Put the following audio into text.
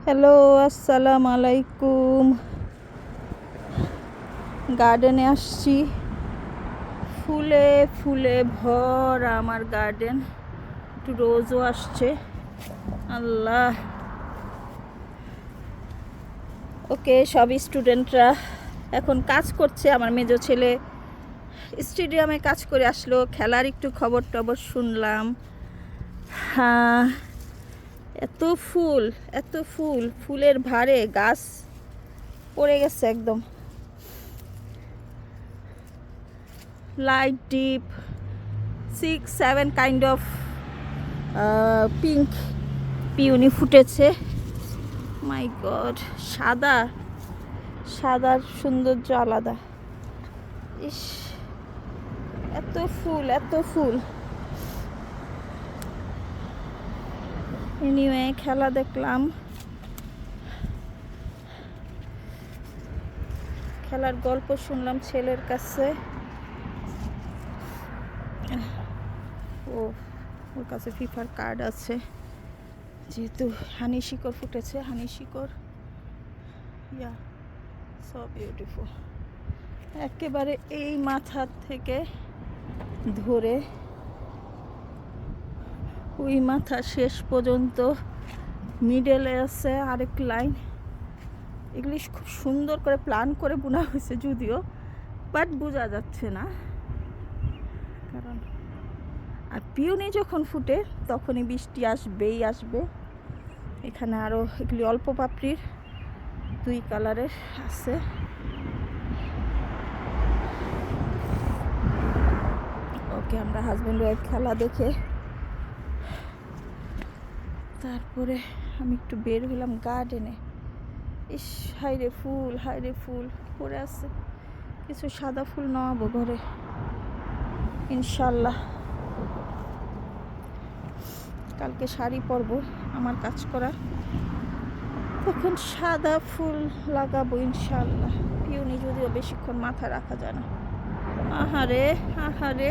Hello, আসসালামু আলাইকুম। গার্ডেনে আসছি, ফুলে ফুলে ভরা আমার গার্ডেন। একটু রোজও আসছে। আল্লাহ। ওকে, সব স্টুডেন্টরা এখন কাজ করছে। আমার মেজো ছেলে স্টেডিয়ামে কাজ করে আসলো, খেলার একটু খবর টবর শুনলাম। হ্যাঁ, এত ফুল, এত ফুল, ফুলের ভারে গাছ পড়ে গেছে একদম। Light deep 6-7 kind of pink peony ফুটেছে। মাই গড, সাদা, সাদার সৌন্দর্য আলাদা। ইস, এত ফুল, এত ফুল। এনিওয়ে, খেলা দেখলাম, খেলার গল্প শুনলাম ছেলের কাছে। ওর কাছে ফিফার কার্ড আছে, যেহেতু হানি শিকড় ফুটেছে। হানি শিকড়, ইয়া, সো বিউটিফুল। একেবারে এই মাথার থেকে ধরে ওই মাথা শেষ পর্যন্ত মিডলে আছে আরেক লাইন। এগুলি খুব সুন্দর করে প্ল্যান করে বোনা হয়েছে যদিও, বাট বোঝা যাচ্ছে না কারণ। আর পিওনি যখন ফুটে তখনই বৃষ্টি আসবেই আসবে। এখানে আরও এগুলি অল্প পাপড়ির 2 কালারের আছে। ওকে, আমরা হাজব্যান্ড ওয়াইফ খেলা দেখে তারপরে আমি একটু বের হলাম গার্ডেনে। ইস, হাইরে ফুল, হাইরে ফুল পড়ে আছে। কিছু সাদা ফুল নেওয়াবো ঘরে ইনশাল্লাহ। কালকে শাড়ি পরবো আমার কাজ করা, তখন সাদা ফুল লাগাবো ইনশাল্লাহ। পিওনি যদিও বেশিক্ষণ মাথা রাখা যায় না। আহারে, আহারে।